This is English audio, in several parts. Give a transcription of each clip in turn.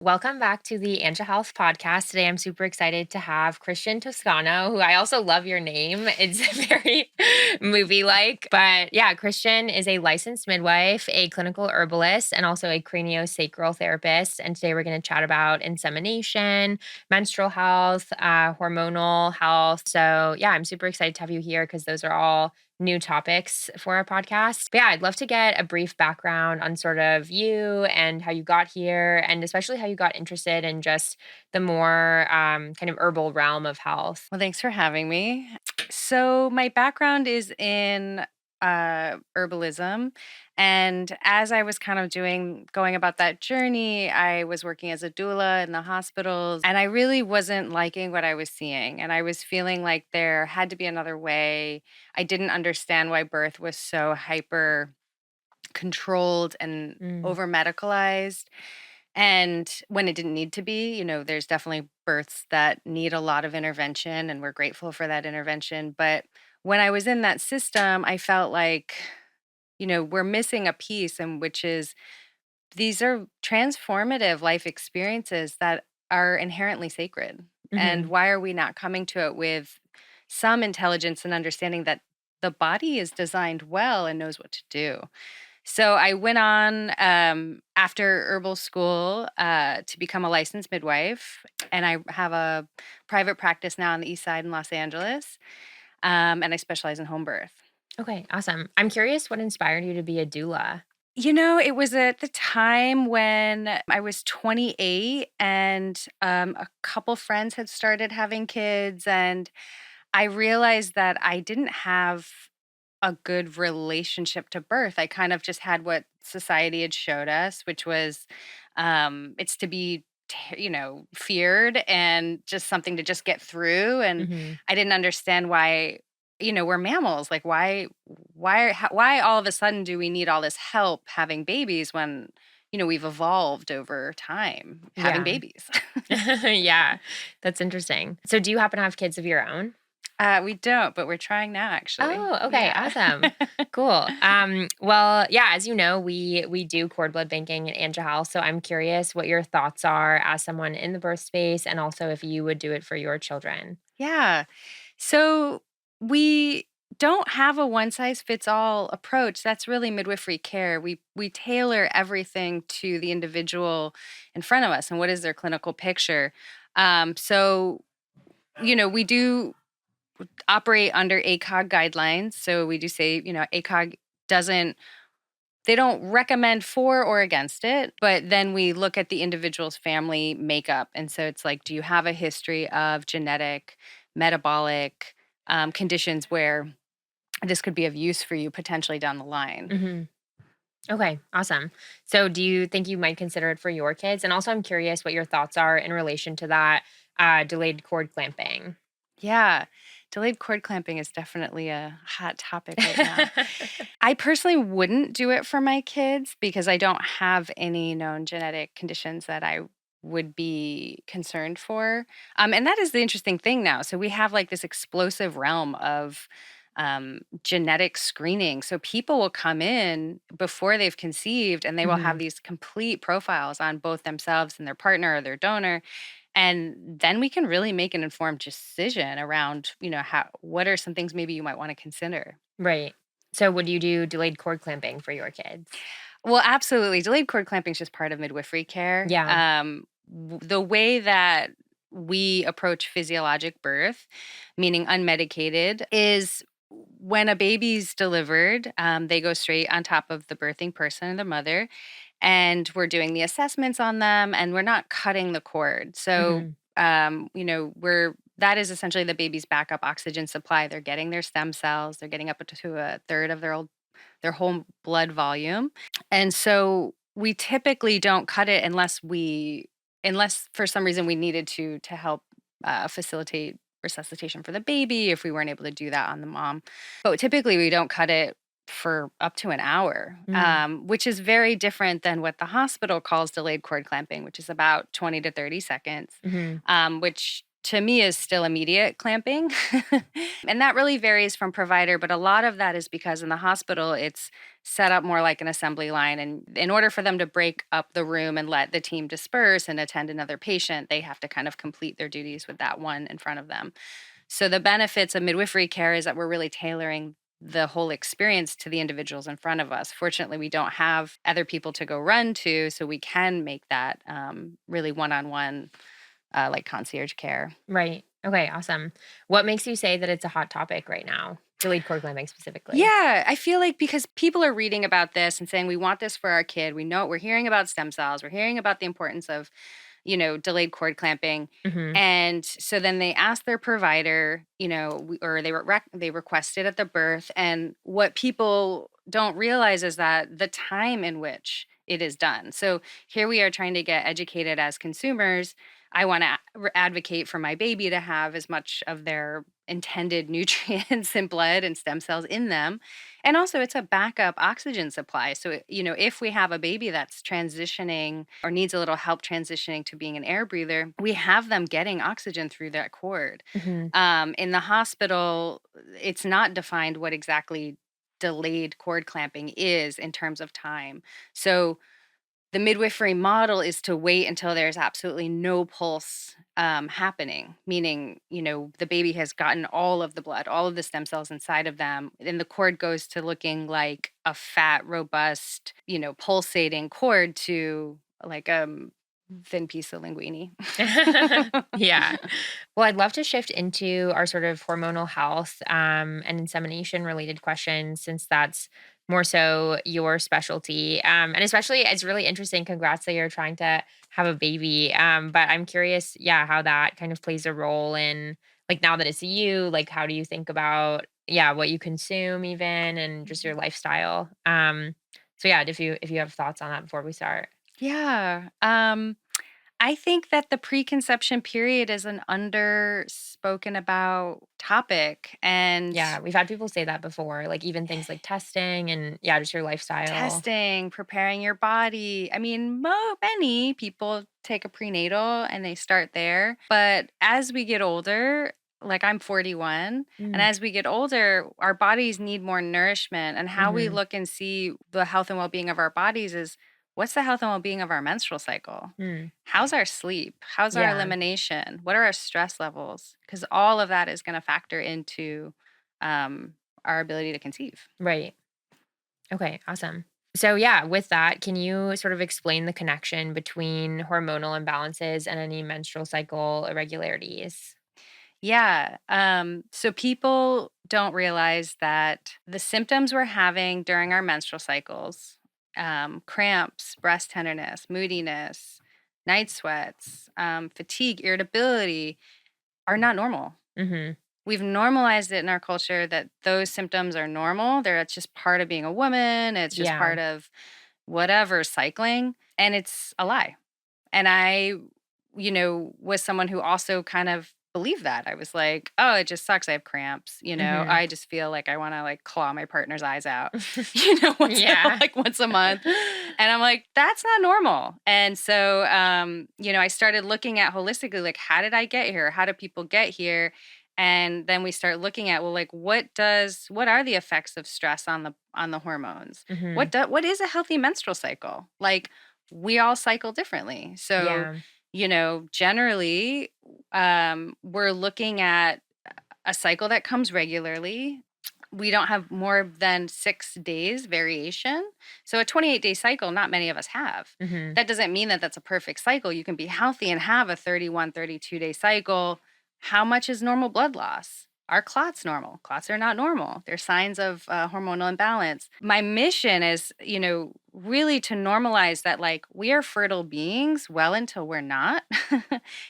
Welcome back to the Anja Health podcast. Today, I'm super excited to have Christian Toscano, who I also love your name. It's very movie like. But yeah, Christian is a licensed midwife, a clinical herbalist, and also a craniosacral therapist. And today, we're going to chat about insemination, menstrual health, hormonal health. So yeah, I'm super excited to have you here because those are all new topics for our podcast. But yeah, I'd love to get a brief background on sort of you and how you got here, and especially how you got interested in just the more kind of herbal realm of health. Well, thanks for having me. So, my background is in herbalism. And as I was kind of going about that journey, I was working as a doula in the hospitals, and I really wasn't liking what I was seeing. And I was feeling like there had to be another way. I didn't understand why birth was so hyper controlled and Mm, over medicalized. And when it didn't need to be, there's definitely births that need a lot of intervention, and we're grateful for that intervention. But when I was in that system, I felt like, we're missing a piece, and which is these are transformative life experiences that are inherently sacred. And hmm why are we not coming to it with some intelligence and understanding that the body is designed well and knows what to do? So I went on after herbal school to become a licensed midwife, and I have a private practice now on the East Side in Los Angeles, and I specialize in home birth. Okay, awesome. I'm curious what inspired you to be a doula. It was at the time when I was 28, and a couple friends had started having kids, and I realized that I didn't have a good relationship to birth. I kind of just had what society had showed us, which was it's to be feared and just something to just get through. And hmm I didn't understand why, we're mammals. Like, why all of a sudden do we need all this help having babies when we've evolved over time having Yeah. babies? Yeah, that's interesting. So, do you happen to have kids of your own? We don't, but we're trying now, actually. Oh, okay, Yeah. awesome. Cool. Well, yeah, as you know, we do cord blood banking at Anja Health, so I'm curious what your thoughts are as someone in the birth space, and also if you would do it for your children. Yeah. So we don't have a one size fits all approach. That's really midwifery care. We tailor everything to the individual in front of us and what is their clinical picture. So we do operate under ACOG guidelines. So we do say, ACOG doesn't they don't recommend for or against it, but then we look at the individual's family makeup. And so it's like, do you have a history of genetic, metabolic conditions where this could be of use for you potentially down the line? Mhm. Okay, awesome. So, do you think you might consider it for your kids? And also, I'm curious what your thoughts are in relation to that delayed cord clamping. Yeah. Delayed cord clamping is definitely a hot topic right now. I personally wouldn't do it for my kids because I don't have any known genetic conditions that I would be concerned for. And that is the interesting thing now. So we have like this explosive realm of genetic screening. So people will come in before they've conceived, and they will have hmm these complete profiles on both themselves and their partner or their donor. And then we can really make an informed decision around, what are some things maybe you might want to consider. Right. So, would you do delayed cord clamping for your kids? Well, absolutely. Delayed cord clamping is just part of midwifery care. Yeah. The way that we approach physiologic birth, meaning unmedicated, is when a baby's delivered, they go straight on top of the birthing person, the mother, and we're doing the assessments on them, and we're not cutting the cord. So, hmm we're that is essentially the baby's backup oxygen supply. They're getting their stem cells. They're getting up to a third of their whole blood volume. And so we typically don't cut it unless for some reason we needed to help facilitate resuscitation for the baby if we weren't able to do that on the mom. But typically we don't cut it for up to an hour, Mm. which is very different than what the hospital calls delayed cord clamping, which is about 20 to 30 seconds, Mhm. which to me is still immediate clamping. And that really varies from provider, but a lot of that is because in the hospital, it's set up more like an assembly line. And in order for them to break up the room and let the team disperse and attend another patient, they have to kind of complete their duties with that one in front of them. So the benefits of midwifery care is that we're really tailoring the whole experience to the individuals in front of us. Fortunately, we don't have other people to go run to, so we can make that really one-on-one, like concierge care. Right. Okay, awesome. What makes you say that it's a hot topic right now? Delayed cord clamping specifically. Yeah, I feel like because people are reading about this and saying, we want this for our kid. We know we're hearing about stem cells. We're hearing about the importance of, delayed cord clamping. Mhm. And so then they ask their provider, or they request it at the birth. And what people don't realize is that the time in which it is done. So here we are trying to get educated as consumers. I want to advocate for my baby to have as much of their intended nutrients and blood and stem cells in them. And also, it's a backup oxygen supply. So, if we have a baby that's transitioning or needs a little help transitioning to being an air breather, we have them getting oxygen through that cord. Mhm. In the hospital, it's not defined what exactly delayed cord clamping is in terms of time. So, the midwifery model is to wait until there's absolutely no pulse happening, meaning, the baby has gotten all of the blood, all of the stem cells inside of them. And the cord goes to looking like a fat, robust, pulsating cord to like a thin piece of linguine. Yeah. Well, I'd love to shift into our sort of hormonal health and insemination related questions since that's more so your specialty. And especially, it's really interesting. Congrats that you're trying to have a baby. But I'm curious, yeah, how that kind of plays a role in like now that it's you, like how do you think about, yeah, what you consume even and just your lifestyle? So yeah, if you have thoughts on that before we start. Yeah. I think that the preconception period is an underspoken about topic. And Yeah, we've had people say that before, like even things like testing and yeah, just your lifestyle. testing, preparing your body. I mean, many people take a prenatal and they start there. But as we get older, like I'm 41, and Mm, as we get older, our bodies need more nourishment. And how we mhm, look and see the health and well being of our bodies is what's the health and well being of our menstrual cycle? mm, How's our sleep? How's our yeah, elimination? What are our stress levels? Because all of that is going to factor into um, our ability to conceive. right. Okay, awesome. So yeah, with that, can you sort of explain the connection between hormonal imbalances and any menstrual cycle irregularities? Yeah. So people don't realize that the symptoms we're having during our menstrual cycles, cramps, breast tenderness, moodiness, night sweats, fatigue, irritability, are not normal. Mhm. We've normalized it in our culture that those symptoms are normal. It's just part of being a woman. It's just Yeah. part of whatever cycling. And it's a lie. And I, was someone who also kind of believed that. I was like, oh, it just sucks. I have cramps. Mhm. I just feel like I want to like claw my partner's eyes out, Yeah. like once a month. And I'm like, that's not normal. And so, I started looking at holistically, like, how did I get here? How do people get here? And then we start looking at, well, like, what are the effects of stress on the hormones? Mhm. What is a healthy menstrual cycle? Like, we all cycle differently. So, Yeah. generally, we're looking at a cycle that comes regularly. We don't have more than 6 days variation. So, a 28-day cycle, not many of us have. Mhm. That doesn't mean that that's a perfect cycle. You can be healthy and have a 31, 32-day cycle. How much is normal blood loss? Are clots normal? Clots are not normal. They're signs of hormonal imbalance. My mission is, really to normalize that, like, we are fertile beings well until we're not.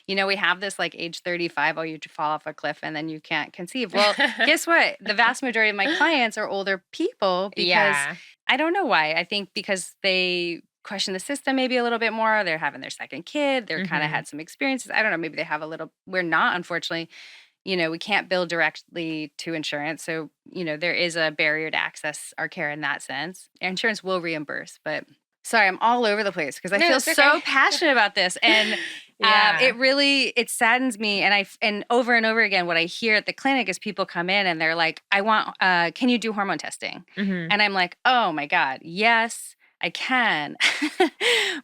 We have this like age 35, oh, you fall off a cliff and then you can't conceive. Well, guess what? The vast majority of my clients are older people because Yeah. I don't know why. I think because they question the system maybe a little bit more. They're having their second kid. They're kind of Mhm. had some experiences. I don't know. Maybe they have a little, we're not, unfortunately, we can't bill directly to insurance. So, there is a barrier to access our care in that sense. Insurance will reimburse, but Sorry, I'm all over the place because I No, feel it's so okay. passionate about this, and Yeah. it saddens me. And over and over again, what I hear at the clinic is people come in and they're like, "I want, can you do hormone testing?" Mhm. And I'm like, "Oh my god, yes, I can."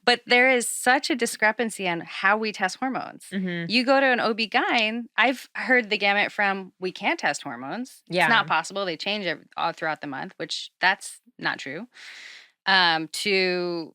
But there is such a discrepancy on how we test hormones. Mhm. You go to an OB-GYN, I've heard the gamut from we can't test hormones. It's Yeah. not possible. They change it all throughout the month, which that's not true. To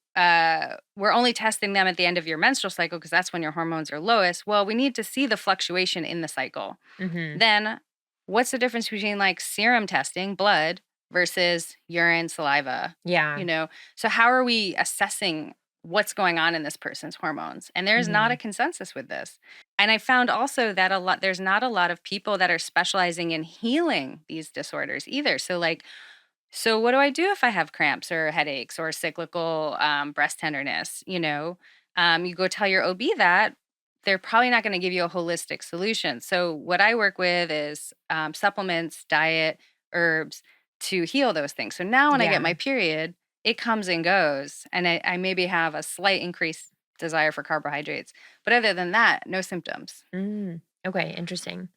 we're only testing them at the end of your menstrual cycle because that's when your hormones are lowest. Well, we need to see the fluctuation in the cycle. Mhm. Then, what's the difference between like serum testing, blood, versus urine, saliva? Yeah. So how are we assessing what's going on in this person's hormones? And there's not a Mhm. consensus with this. And I found also that there's not a lot of people that are specializing in healing these disorders either. So what do I do if I have cramps or headaches or cyclical breast tenderness? You go tell your OB that they're probably not going to give you a holistic solution. So what I work with is supplements, diet, herbs to heal those things. So now when I get Yeah. my period, it comes and goes, and I maybe have a slight increased desire for carbohydrates, but other than that, no symptoms. Mm. Okay, interesting.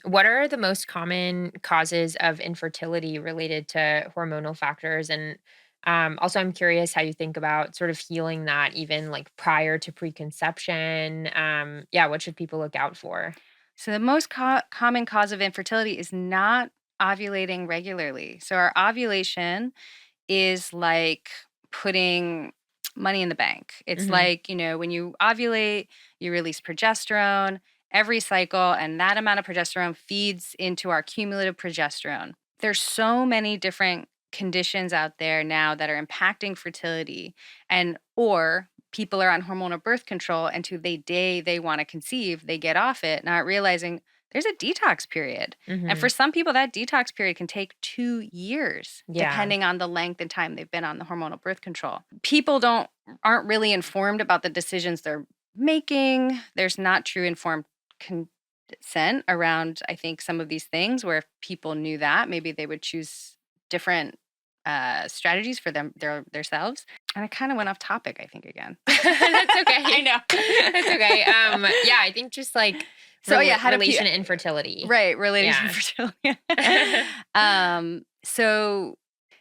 What are the most common causes of infertility related to hormonal factors? And also, I'm curious how you think about sort of healing that even like prior to preconception. Yeah, what should people look out for? So the most common cause of infertility is not ovulating regularly. So our ovulation is like putting money in the bank. It's Hmm. like, when you ovulate, you release progesterone every cycle, and that amount of progesterone feeds into our cumulative progesterone. There's so many different conditions out there now that are impacting fertility, and or people are on hormonal birth control, and to the day they want to conceive, they get off it, not realizing there's a detox period. And Hmm. for some people, that detox period can take 2 years, Yeah. depending on the length and time they've been on the hormonal birth control. People aren't really informed about the decisions they're making. There's not true informed consent around, I think, some of these things. Where if people knew that, maybe they would choose different strategies for themselves. And I kind of went off topic, I think, again. That's I okay. know. That's okay. Yeah, I think just like So yeah, how do people relation to infertility. right relating to Yeah. infertility? um, so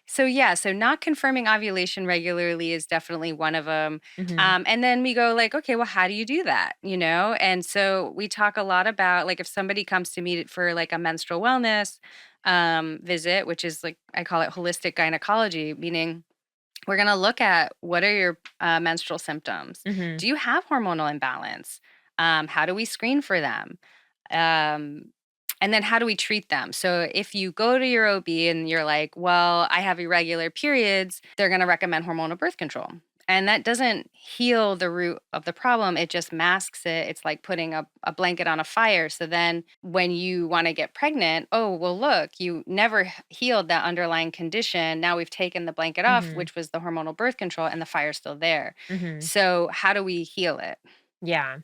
so not confirming ovulation regularly is definitely one of them. Hmm. And then we go like, okay, well, how do you do that? And so we talk a lot about like if somebody comes to me for like a menstrual wellness visit, which is like I call it holistic gynecology, meaning we're going to look at what are your menstrual symptoms. Hmm. Do you have hormonal imbalance? How do we screen for them? Um, and then how do we treat them? So if you go to your OB and you're like, well, I have irregular periods, they're going to recommend hormonal birth control. And that doesn't heal the root of the problem. It just masks it. It's like putting a blanket on a fire. So then when you want to get pregnant, oh, well, look, you never healed that underlying condition. Now we've taken the blanket off, Hmm. which was the hormonal birth control, and the fire's still there. Hmm. So how do we heal it? Yeah.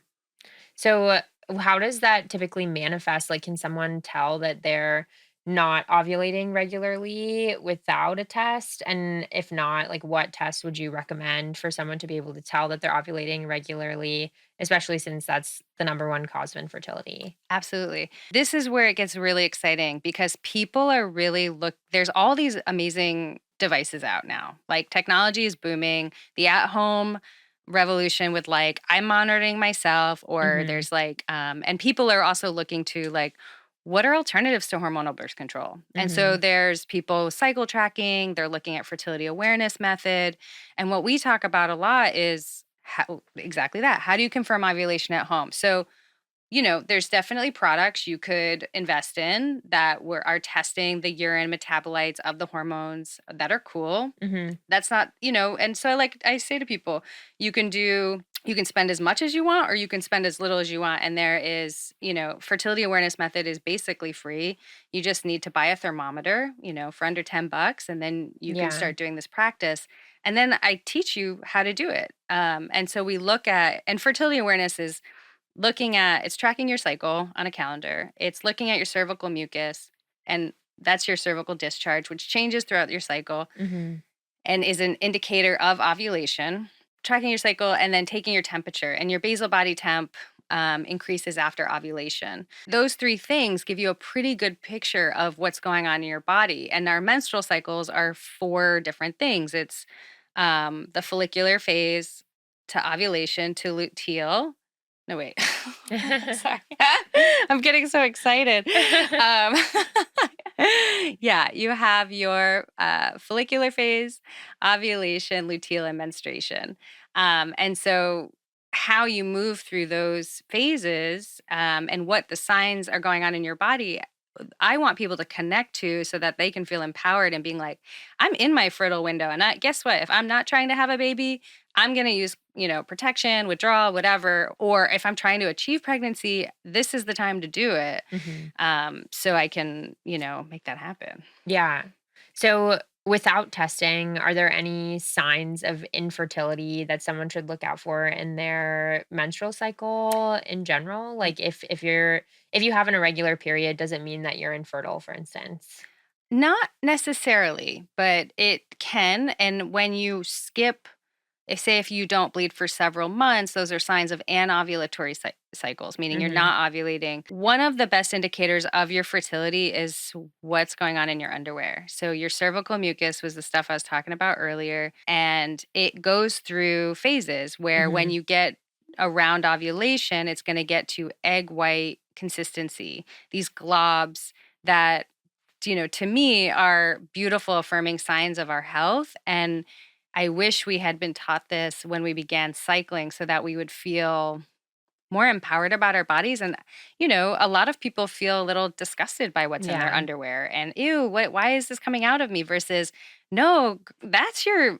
So, how does that typically manifest? Like, can someone tell that they're not ovulating regularly without a test? And if not, like, what test would you recommend for someone to be able to tell that they're ovulating regularly, especially since that's the number one cause of infertility? Absolutely. This is where it gets really exciting because people are really there's all these amazing devices out now. Like technology is booming. The at-home revolution with like I'm monitoring myself or Hmm. there's like and people are also looking to like what are alternatives to hormonal birth control? And so Hmm. there's people cycle tracking, they're looking at fertility awareness method. And what we talk about a lot is how exactly that. How do you confirm ovulation at home? So there's definitely products you could invest in that are testing the urine metabolites of the hormones that are cool. Hmm. That's not, and so like I say to people, you can spend as much as you want or you can spend as little as you want. And there is, fertility awareness method is basically free. You just need to buy a thermometer, for under $10, and then you can Yeah. start doing this practice. And then I teach you how to do it. And so we look at, and fertility awareness is it's tracking your cycle on a calendar. It's looking at your cervical mucus, and that's your cervical discharge, which changes throughout your cycle. Hmm. and is an indicator of ovulation, tracking your cycle, and then taking your temperature. And your basal body temp increases after ovulation. Those three things give you a pretty good picture of what's going on in your body. And our menstrual cycles are 4 different things. It's the follicular phase to ovulation to luteal. No, wait. Sorry. I'm getting so excited. Yeah, you have your follicular phase, ovulation, luteal, and menstruation. And so, how you move through those phases and what the signs are going on in your body, I want people to connect to so that they can feel empowered and being like, I'm in my fertile window. And guess what? If I'm not trying to have a baby, I'm going to use, protection, withdrawal, whatever. Or if I'm trying to achieve pregnancy, this is the time to do it. So I can, make that happen. Yeah. So without testing, are there any signs of infertility that someone should look out for in their menstrual cycle in general? Like if you have an irregular period, does it mean that you're infertile, for instance? Not necessarily, but it can. And when you skip, if you don't bleed for several months, those are signs of anovulatory cycles, meaning you're Mhm. not ovulating. One of the best indicators of your fertility is what's going on in your underwear. So your cervical mucus was the stuff I was talking about earlier, and it goes through phases where when Mhm. you get around ovulation, it's going to get to egg white consistency, these globs that to me are beautiful affirming signs of our health. And I wish we had been taught this when we began cycling so that we would feel more empowered about our bodies. And, a lot of people feel a little disgusted by what's in their Yeah. underwear and ew, why is this coming out of me versus no, that's your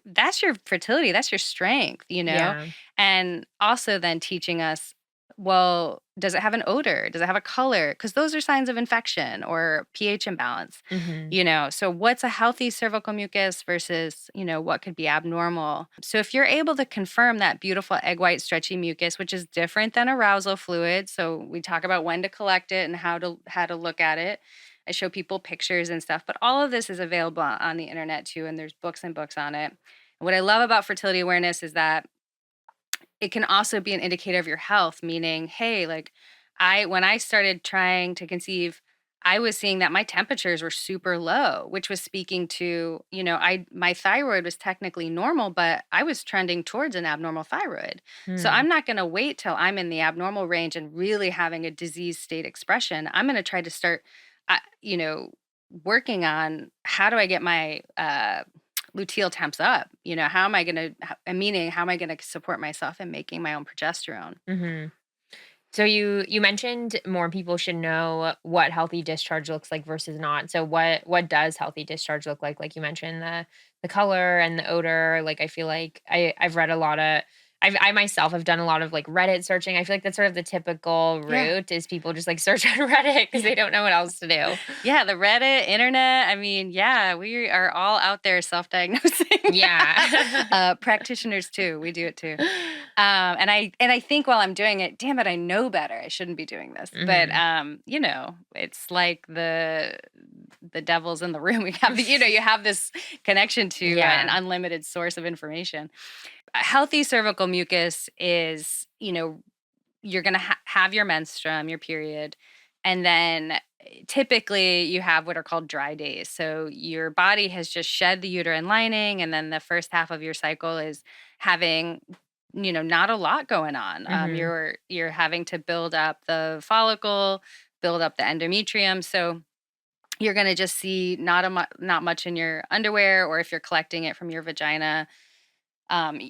fertility. That's your strength. Yeah. And also then teaching us, well, does it have an odor? Does it have a color? Because those are signs of infection or pH imbalance. Mhm. So what's a healthy cervical mucus versus, what could be abnormal? So if you're able to confirm that beautiful egg white stretchy mucus, which is different than arousal fluid, so we talk about when to collect it and how to look at it. I show people pictures and stuff, but all of this is available on the internet too, and there's books and books on it. And what I love about fertility awareness is that it can also be an indicator of your health, meaning, hey, like when I started trying to conceive, I was seeing that my temperatures were super low, which was speaking to, my thyroid was technically normal, but I was trending towards an abnormal thyroid. So Hmm. I'm not going to wait till I'm in the abnormal range and really having a disease state expression. I'm going to try to start, uh, you know, working on how do I get my luteal temps up. How am I going to, meaning, how am I going to support myself in making my own progesterone? Mhm. So you mentioned more people should know what healthy discharge looks like versus not. So what does healthy discharge look like? Like you mentioned the color and the odor. Like I feel like I've read a lot of I myself have done a lot of like Reddit searching. I feel like that's sort of the typical Yeah. route is people just like search on Reddit because Yeah. they don't know what else to do. Yeah. The Reddit, internet. I mean, yeah, we are all out there self diagnosing. Yeah. Practitioners too. We do it too. And I think while I'm doing it, damn it, I know better. I shouldn't be doing this. But Mhm. it's like the devil's in the room. We have you have this connection to an Yeah. unlimited source of information. A healthy cervical mucus is, you're going to have your menstruum, your period, and then typically you have what are called dry days. So your body has just shed the uterine lining, and then the first half of your cycle is having not a lot going on. Mhm. You're having to build up the follicle, build up the endometrium. So you're going to just see not much in your underwear, or if you're collecting it from your vagina,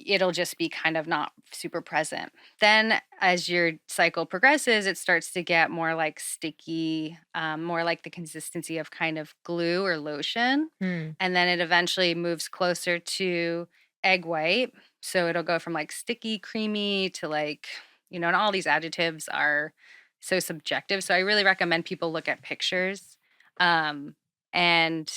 it'll just be kind of not super present. Then, as your cycle progresses, it starts to get more like sticky, more like the consistency of kind of glue or lotion. Hmm. And then it eventually moves closer to egg white. So it'll go from like sticky, creamy to like, and all these adjectives are so subjective. So I really recommend people look at pictures. Um, and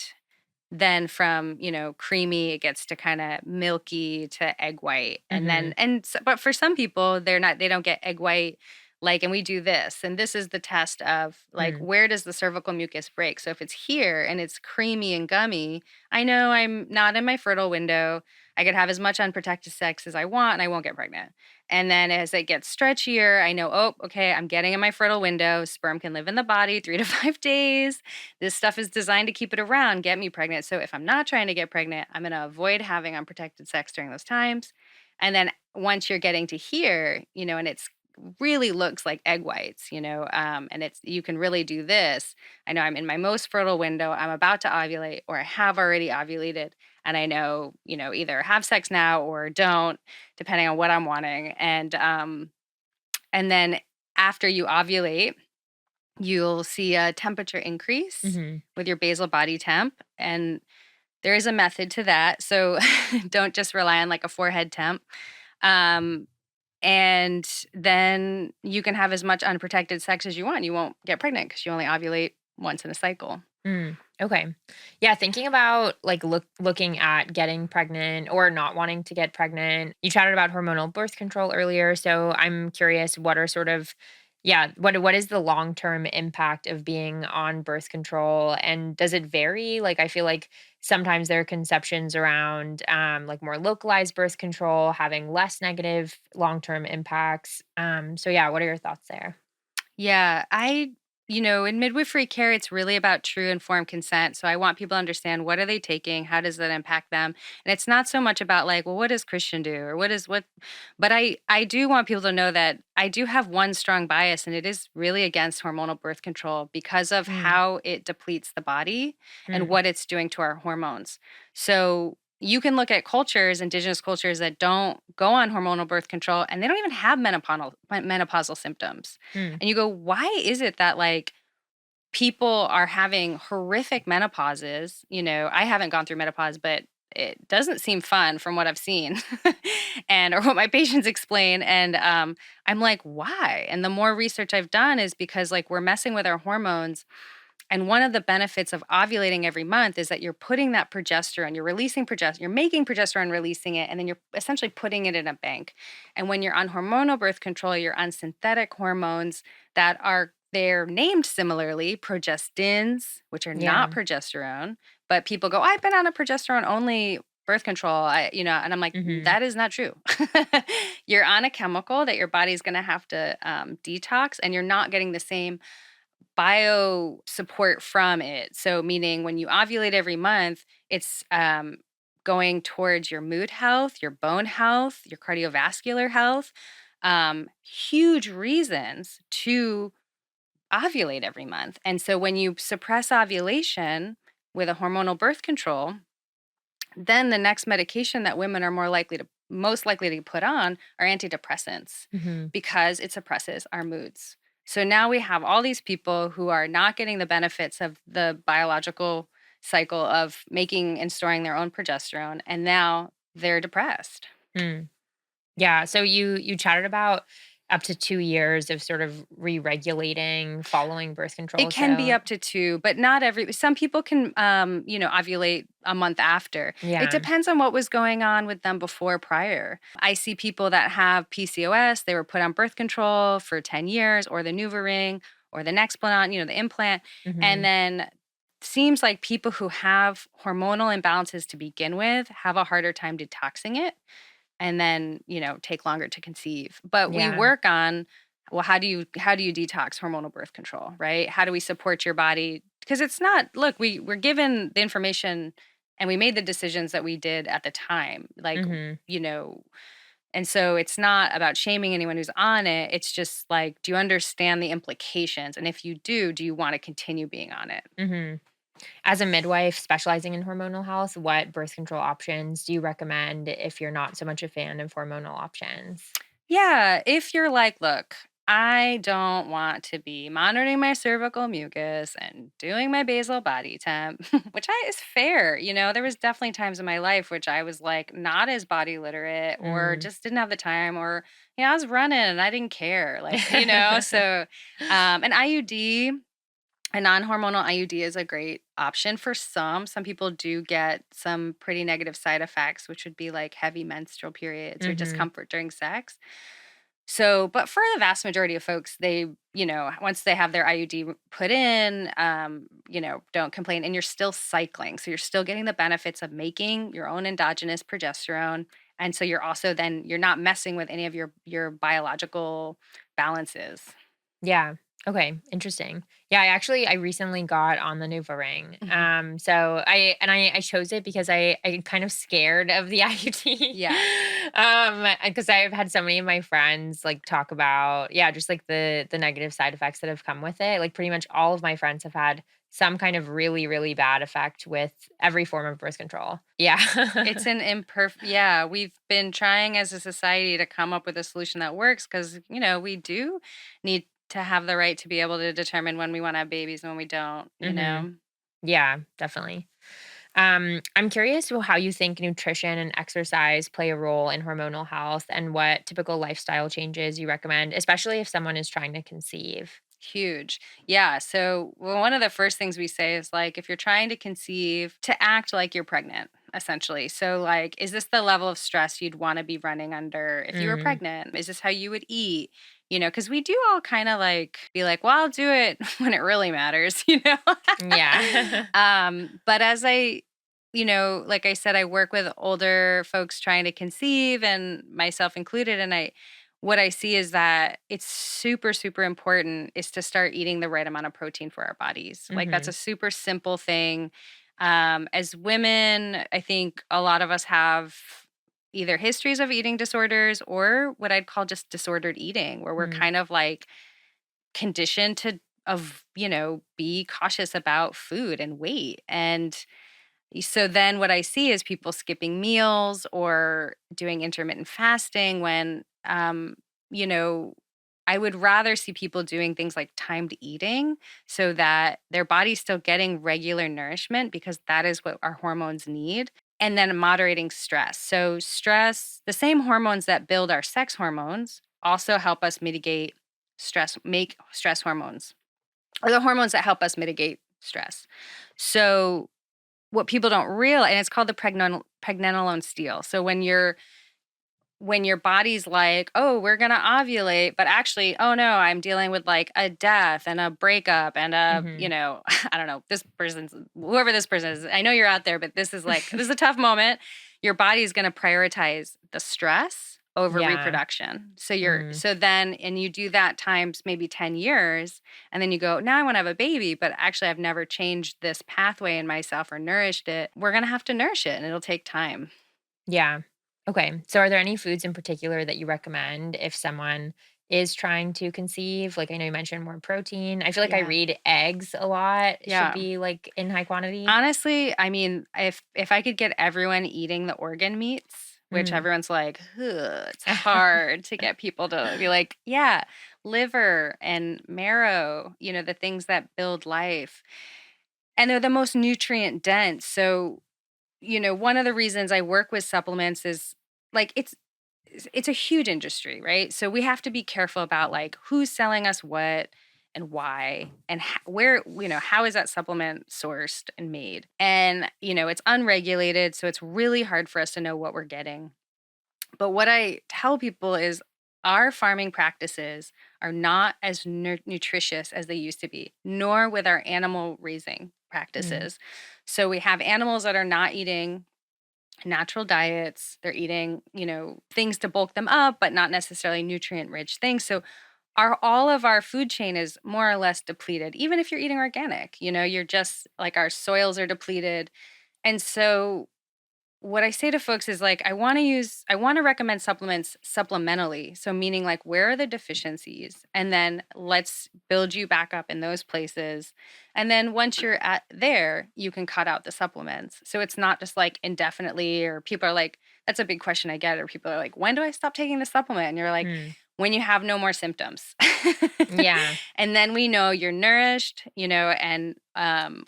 then from, creamy, it gets to kind of milky to egg white. And then, Mhm. but for some people, they don't get egg white Like, and we do this, and this is the test of like, Mm. where does the cervical mucus break? So if it's here and it's creamy and gummy, I know I'm not in my fertile window. I could have as much unprotected sex as I want and I won't get pregnant. And then as it gets stretchier, I know, oh, okay, I'm getting in my fertile window. Sperm can live in the body 3 to 5 days. This stuff is designed to keep it around, get me pregnant. So if I'm not trying to get pregnant, I'm going to avoid having unprotected sex during those times. And then once you're getting to here, and it's really looks like egg whites, and it's you can really do this. I know I'm in my most fertile window. I'm about to ovulate, or I have already ovulated, and I know, either have sex now or don't, depending on what I'm wanting. And then after you ovulate, you'll see a temperature increase Mhm. with your basal body temp, and there is a method to that. So don't just rely on like a forehead temp. Um, and then you can have as much unprotected sex as you want. You won't get pregnant because you only ovulate once in a cycle. Mm, okay. Yeah, thinking about like looking at getting pregnant or not wanting to get pregnant. You chatted about hormonal birth control earlier, so I'm curious what are sort of yeah, what is the long-term impact of being on birth control and does it vary? Like I feel like sometimes there are conceptions around like more localized birth control having less negative long-term impacts. So yeah, what are your thoughts there? Yeah, in midwifery care, it's really about true informed consent. So I want people to understand, what are they taking? How does that impact them? And it's not so much about like, well, what does Christian do? Or but I do want people to know that I do have one strong bias, and it is really against hormonal birth control because of Mm, how it depletes the body and mm, what it's doing to our hormones. So you can look at cultures, indigenous cultures that don't go on hormonal birth control, and they don't even have menopausal symptoms. mm, And you go, why is it that like people are having horrific menopauses? I haven't gone through menopause, but it doesn't seem fun from what I've seen and or what my patients explain. And I'm like, why? And the more research I've done is because like we're messing with our hormones, and one of the benefits of ovulating every month is that you're putting that progesterone, you're releasing progesterone, you're making progesterone, releasing it, and then you're essentially putting it in a bank. And when you're on hormonal birth control, you're on synthetic hormones that are they're named similarly, progestins, which are yeah. not progesterone. But people go, I've been on a progesterone only birth control. And I'm like, Mhm. that is not true. You're on a chemical that your body's going to have to detox, and you're not getting the same bio support from it. So, meaning when you ovulate every month, it's going towards your mood health, your bone health, your cardiovascular health. Huge reasons to ovulate every month. And so, when you suppress ovulation with a hormonal birth control, then the next medication that women are most likely to put on are antidepressants Mhm. because it suppresses our moods. So now we have all these people who are not getting the benefits of the biological cycle of making and storing their own progesterone, and now they're depressed. Mm. Yeah, so you chatted about up to 2 years of sort of re-regulating following birth It control, can be so up to 2, but not some people can, ovulate a month after. It yeah. depends on what was going on with them before prior. I see people that have PCOS, they were put on birth control for 10 years or the NuvaRing or the Nexplanon, the implant, and Mhm. then seems like people who have hormonal imbalances to begin with have a harder time detoxing it and then, take longer to conceive. But we Yeah. work on, well, how do you detox hormonal birth control, right? How do we support your body? Because it's not, look, we're given the information and we made the decisions that we did at the time. Like, Mhm. you know, and so it's not about shaming anyone who's on it. It's just like, do you understand the implications? And if you do you want to continue being on it? Mhm. As a midwife specializing in hormonal health, what birth control options do you recommend if you're not so much a fan of hormonal options? Yeah, if you're like, look, I don't want to be monitoring my cervical mucus and doing my basal body temp, is fair. There was definitely times in my life which I was like not as body literate or Mm. just didn't have the time or, I was running and I didn't care. So an IUD, a non-hormonal IUD is a great option for some. Some people do get some pretty negative side effects, which would be like heavy menstrual periods or Mhm. discomfort during sex. So, but for the vast majority of folks, they, once they have their IUD put in, don't complain. And you're still cycling. So you're still getting the benefits of making your own endogenous progesterone. And so you're not messing with any of your biological balances. Yeah. Okay. Interesting. Yeah, I recently got on the Nuva ring. Mhm. So I chose it because I'm kind of scared of the IUD. Yeah. Because I've had so many of my friends like talk about, yeah, just like the negative side effects that have come with it. Like pretty much all of my friends have had some kind of really, really bad effect with every form of birth control. Yeah. It's an imperfect, yeah. We've been trying as a society to come up with a solution that works because, we do need to have the right to be able to determine when we want to have babies and when we don't, hmm Yeah, definitely. I'm curious how you think nutrition and exercise play a role in hormonal health and what typical lifestyle changes you recommend, especially if someone is trying to conceive. Huge. Yeah. So, well, one of the first things we say is like, if you're trying to conceive, to act like you're pregnant, essentially. So, like, is this the level of stress you'd want to be running under if you were Mm, pregnant? Is this how you would eat? Because we do all kind of like be like, well, I'll do it when it really matters, yeah. But as like I said, I work with older folks trying to conceive and myself included. And what I see is that it's super, super important is to start eating the right amount of protein for our bodies. Like that's a hmm super simple thing. As women, I think a lot of us have either histories of eating disorders or what I'd call just disordered eating, where we're mm kind of like conditioned to be cautious about food and weight. And so then what I see is people skipping meals or doing intermittent fasting when, you know, I would rather see people doing things like timed eating so that their body's still getting regular nourishment because that is what our hormones need. And then moderating stress. So, stress, the same hormones that build our sex hormones also help us mitigate stress, make stress hormones, or the hormones that help us mitigate stress. So, what people don't realize, and it's called the pregnenolone steal. So when your body's like, oh, we're gonna ovulate, but actually, oh no, I'm dealing with like a death and a breakup and hmm I don't know, this person's whoever this person is. I know you're out there, but this is a tough moment. Your body's gonna prioritize the stress over yeah. reproduction. Mm. So then and you do that times maybe 10 years, and then you go, now I want to have a baby, but actually I've never changed this pathway in myself or nourished it. We're gonna have to nourish it and it'll take time. Yeah. Okay. So are there any foods in particular that you recommend if someone is trying to conceive? Like I know you mentioned more protein. I feel like I Yeah. read eggs a lot should Yeah. be like in high quantity. Honestly, I mean, if I could get everyone eating the organ meats, which Mm. everyone's like, "Ugh, it's hard to get people to be like, yeah, liver and marrow, the things that build life. And they're the most nutrient dense. So, one of the reasons I work with supplements is like it's a huge industry, right? So we have to be careful about like who's selling us what and why and where, how is that supplement sourced and made? And, it's unregulated, so it's really hard for us to know what we're getting. But what I tell people is our farming practices are not as nutritious as they used to be, nor with our animal raising Mm. practices. So we have animals that are not eating natural diets. They're eating, things to bulk them up, but not necessarily nutrient rich things. So all of our food chain is more or less depleted. Even if you're eating organic, you're just like our soils are depleted. And so what I say to folks is like I want to recommend supplements supplementally. So meaning like where are the deficiencies? And then let's build you back up in those places. And then once you're at there, you can cut out the supplements. So it's not just like indefinitely or people are like that's a big question I get or people are like when do I stop taking the supplement? And you're like Mm. when you have no more symptoms. Yeah. And then we know you're nourished, and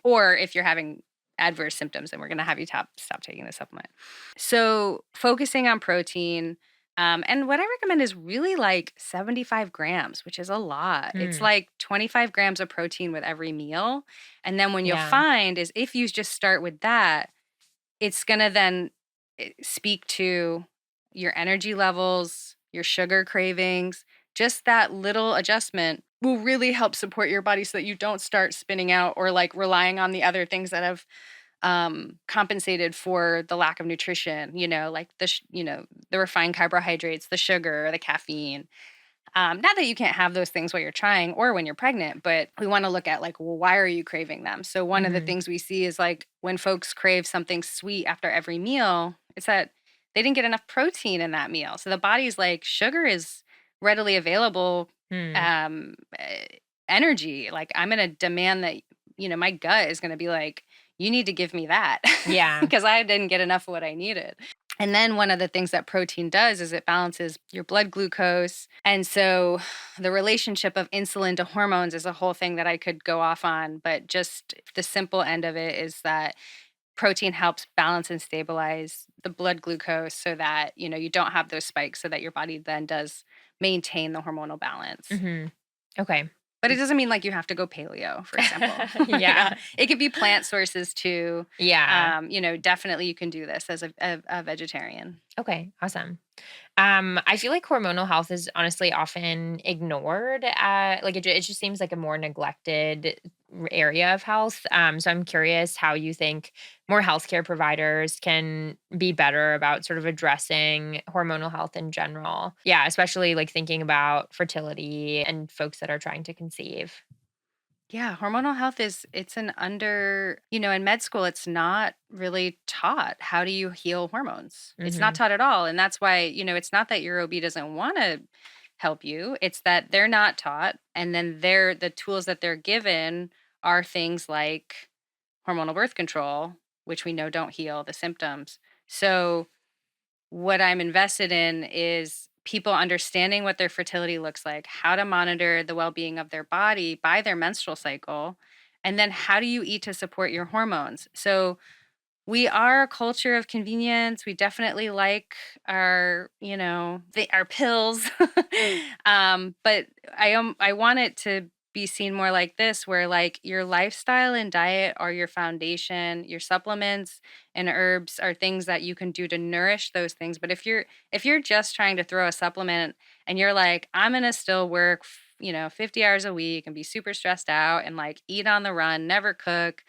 or if you're having adverse symptoms, then we're going to have you stop taking the supplement. So focusing on protein. And what I recommend is really like 75 grams, which is a lot. It's Mm. like 25 grams of protein with every meal. And then when you'll Yeah. find is if you just start with that, it's going to then speak to your energy levels, your sugar cravings. Just that little adjustment will really help support your body so that you don't start spinning out or like relying on the other things that have compensated for the lack of nutrition, like the refined carbohydrates, the sugar, the caffeine. Not that you can't have those things while you're trying or when you're pregnant, but we want to look at like, well, why are you craving them? So one of the Mhm. things we see is like when folks crave something sweet after every meal, it's that they didn't get enough protein in that meal. So the body's like, sugar is readily available Mm. um, eh, energy. Like I'm going to demand that, my gut is going to be like, you need to give me that Yeah. because I didn't get enough of what I needed. And then one of the things that protein does is it balances your blood glucose. And so the relationship of insulin to hormones is a whole thing that I could go off on. But just the simple end of it is that protein helps balance and stabilize the blood glucose so that, you don't have those spikes so that your body then does maintain the hormonal balance. Mhm. Okay. But it doesn't mean like you have to go paleo, for example. Yeah. It could be plant sources too. Yeah. Definitely you can do this as a vegetarian. Okay, awesome. I feel like hormonal health is honestly often ignored. Like it just seems like a more neglected area of health. So I'm curious how you think more healthcare providers can be better about sort of addressing hormonal health in general. Yeah, especially like thinking about fertility and folks that are trying to conceive. Yeah, hormonal health it's an under, in med school it's not really taught. How do you heal hormones? It's not Hmm. taught at all. And that's why, it's not that your OB doesn't want to help you. It's that they're not taught and then the tools that they're given are things like hormonal birth control, which we know don't heal the symptoms. So what I'm invested in is people understanding what their fertility looks like, how to monitor the well being of their body by their menstrual cycle, and then how do you eat to support your hormones. So, we are a culture of convenience. We definitely like our, our pills. But I want it to be seen more like this, where like your lifestyle and diet are your foundation. Your supplements and herbs are things that you can do to nourish those things. But if you're just trying to throw a supplement and you're like, I'm gonna still work, 50 hours a week and be super stressed out and like eat on the run, never cook,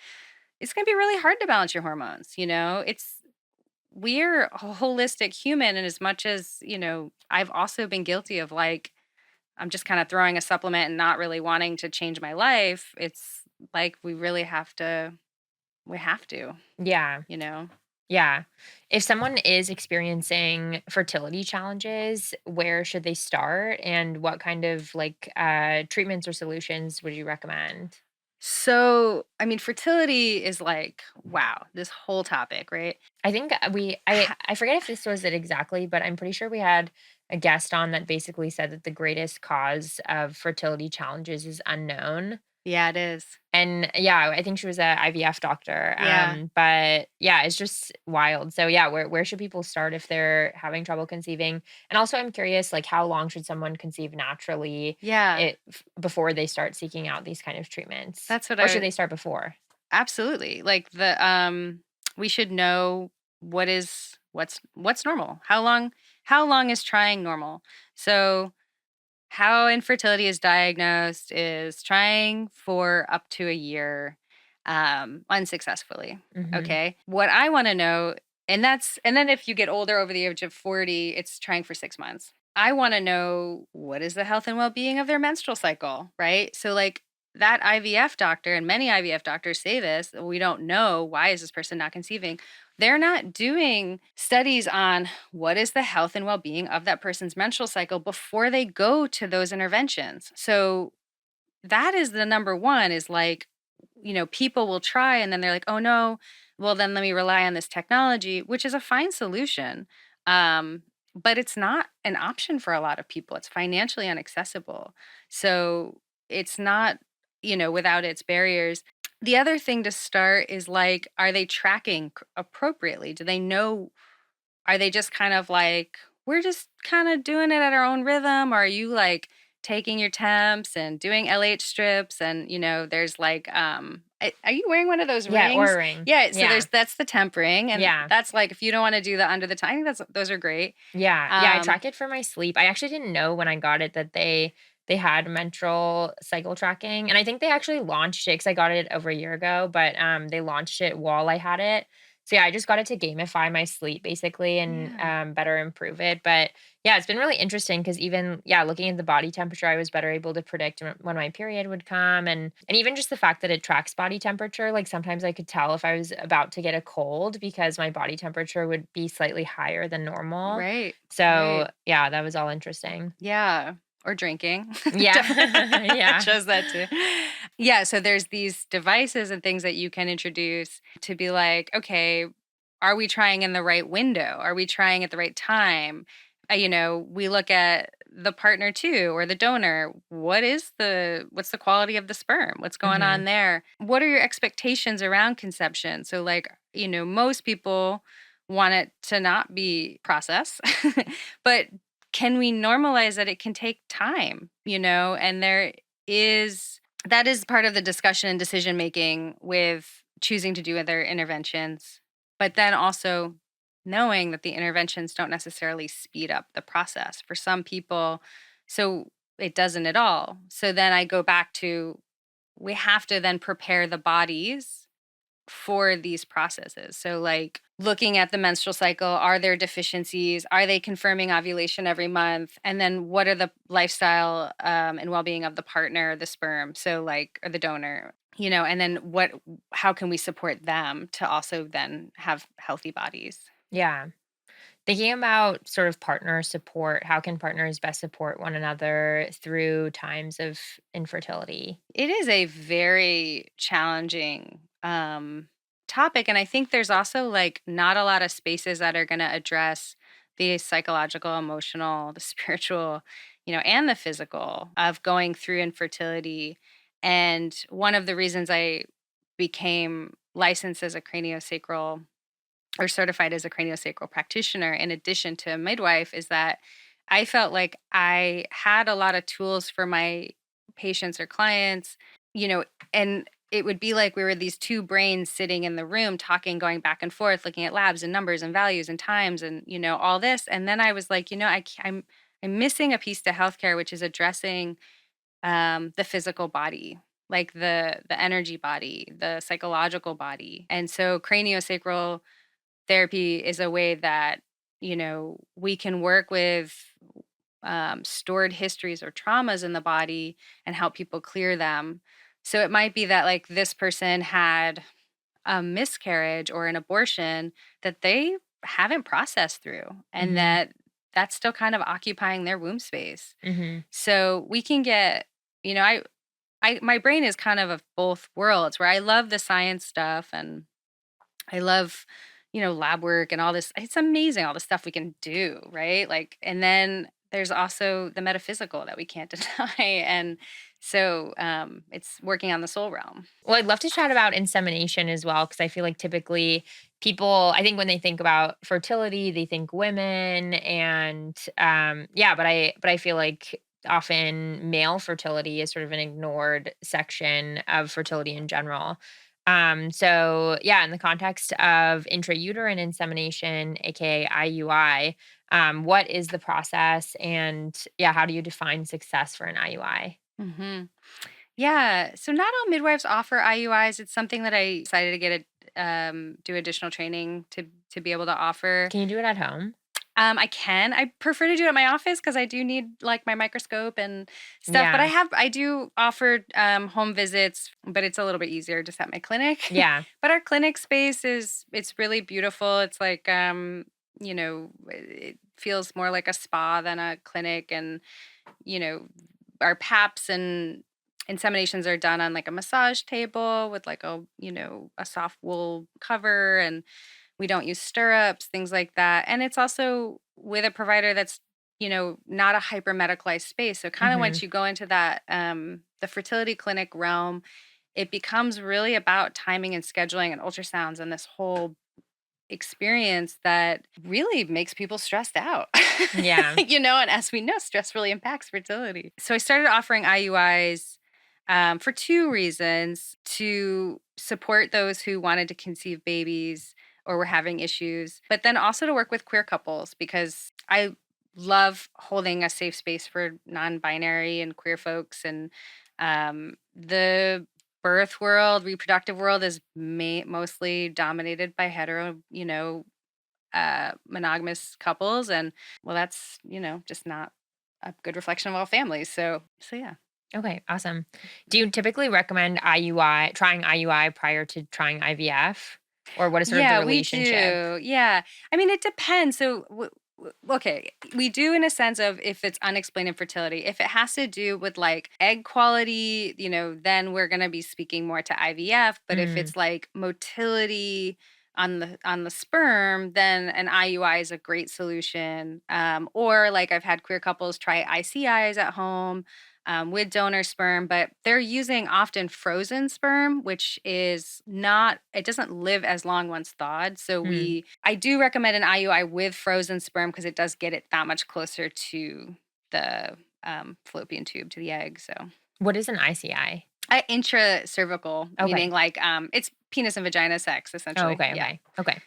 it's going to be really hard to balance your hormones. We're a holistic human. And as much as, I've also been guilty of like, I'm just kind of throwing a supplement and not really wanting to change my life. It's like we have to, Yeah. you know? Yeah. If someone is experiencing fertility challenges, where should they start and what kind of like treatments or solutions would you recommend? So, I mean, fertility is like, wow, this whole topic, right? I think I forget if this was it exactly, but I'm pretty sure we had a guest on that basically said that the greatest cause of fertility challenges is unknown. Yeah, it is. And yeah, I think she was a IVF doctor. Yeah. But yeah, it's just wild. So yeah, where should people start if they're having trouble conceiving? And also I'm curious, like how long should someone conceive naturally Yeah. before they start seeking out these kind of treatments? That's what Or should I they start before? absolutely. Like we should know what's normal. How long is trying normal? So how infertility is diagnosed is trying for up to a year unsuccessfully. Hmm. Okay. What I want to know, and then if you get older over the age of 40, it's trying for 6 months. I want to know what is the health and well being of their menstrual cycle, right? So, like that IVF doctor, and many IVF doctors say this, we don't know why is this person not conceiving. They're not doing studies on what is the health and well-being of that person's menstrual cycle before they go to those interventions. So that is the number one is like, people will try and then they're like, oh no, well then let me rely on this technology, which is a fine solution. Um, but it's not an option for a lot of people. It's financially inaccessible. So it's not, without its barriers. The other thing to start is like, are they tracking appropriately? Do they know, are they just kind of like, we're just kind of doing it at our own rhythm? Or are you like taking your temps and doing LH strips? And, there's like Are you wearing one of those Yeah, rings? Oura ring. Yeah, so Yeah. that's the tempering, and Yeah. that's like if you don't wanna do the under the tongue, I think those are great. Yeah. Yeah, I Um track it for my sleep. I actually didn't know when I got it that they had menstrual cycle tracking, and I think they actually launched it because I got it over a year ago, but, they launched it while I had it. So, yeah, I just got it to gamify my sleep basically and, Yeah. better improve it, but, yeah, it's been really interesting because even, yeah, looking at the body temperature, I was better able to predict when my period would come, and even just the fact that it tracks body temperature, like, sometimes I could tell if I was about to get a cold because my body temperature would be slightly higher than normal. Right, So, right. yeah, that was all interesting. Yeah, or drinking. Yeah. Definitely Yeah. shows that too. Yeah, so there's these devices and things that you can introduce to be like, "Okay, are we trying in the right window? Are we trying at the right time?" We look at the partner too or the donor. What's the quality of the sperm? What's going on Mhm. there? What are your expectations around conception? So like, most people want it to not be processed, but can we normalize that it can take time, and that is part of the discussion and decision making with choosing to do other interventions, but then also knowing that the interventions don't necessarily speed up the process for some people. So it doesn't at all. So then I go back to, we have to then prepare the bodies for these processes. So, like looking at the menstrual cycle, are there deficiencies? Are they confirming ovulation every month? And then, what are the lifestyle and well being of the partner, the sperm? So, like, or the donor, and then how can we support them to also then have healthy bodies? Yeah. Thinking about sort of partner support, how can partners best support one another through times of infertility? It is a very challenging topic. And I think there's also like not a lot of spaces that are going to address the psychological, emotional, the spiritual, and the physical of going through infertility. And one of the reasons I became licensed as a craniosacral or certified as a craniosacral practitioner, in addition to a midwife, is that I felt like I had a lot of tools for my patients or clients, and it would be like we were these two brains sitting in the room talking, going back and forth, looking at labs and numbers and values and times and, all this. And then I was like, I'm missing a piece to healthcare, which is addressing the physical body, like the energy body, the psychological body. And so craniosacral therapy is a way that, we can work with stored histories or traumas in the body and help people clear them. So it might be that, like, this person had a miscarriage or an abortion that they haven't processed through, and Mhm. that's still kind of occupying their womb space. Mhm. So we can get, my brain is kind of both worlds where I love the science stuff and I love, lab work and all this. It's amazing all the stuff we can do, right? Like, and then there's also the metaphysical that we can't deny. And so it's working on the soul realm. Well, I'd love to chat about insemination as well because I feel like typically people, I think when they think about fertility, they think women and yeah, but I feel like often male fertility is sort of an ignored section of fertility in general. So yeah, in the context of intrauterine insemination, aka IUI, what is the process and yeah, how do you define success for an IUI? hmm Yeah. So not all midwives offer IUIs. It's something that I decided to do additional training to be able to offer. Can you do it at home? I can. I prefer to do it at my office because I do need like my microscope and stuff. But Yeah. I do offer home visits, but it's a little bit easier just at my clinic. Yeah. But our clinic space it's really beautiful. It's like it feels more like a spa than a clinic, and you know our paps and inseminations are done on like a massage table with like a soft wool cover, and we don't use stirrups, things like that. And it's also with a provider that's, not a hyper medicalized space. So kind of Mhm. once you go into that, the fertility clinic realm, it becomes really about timing and scheduling and ultrasounds and this whole experience that really makes people stressed out. Yeah. And as we know, stress really impacts fertility. So I started offering IUIs for two reasons: to support those who wanted to conceive babies or were having issues, but then also to work with queer couples because I love holding a safe space for non-binary and queer folks. And the birth world, reproductive world is mostly dominated by hetero, monogamous couples. And well, that's, just not a good reflection of all families. So yeah. Okay, awesome. Do you typically recommend trying IUI prior to trying IVF? Or what is sort of the Yeah, we relationship? do. Yeah. I mean, it depends. So, okay, we do in a sense of if it's unexplained infertility. If it has to do with like egg quality, then we're going to be speaking more to IVF. But if Mm, it's like motility on the sperm, then an IUI is a great solution. Or like I've had queer couples try ICIs at home with donor sperm, but they're using often frozen sperm, which is not, it doesn't live as long once thawed. So mm. I do recommend an IUI with frozen sperm because it does get it that much closer to the fallopian tube, to the egg. So What is an ICI? intracervical, meaning Okay. like it's penis and vagina sex, Oh, essentially. okay, Yeah. okay. Okay,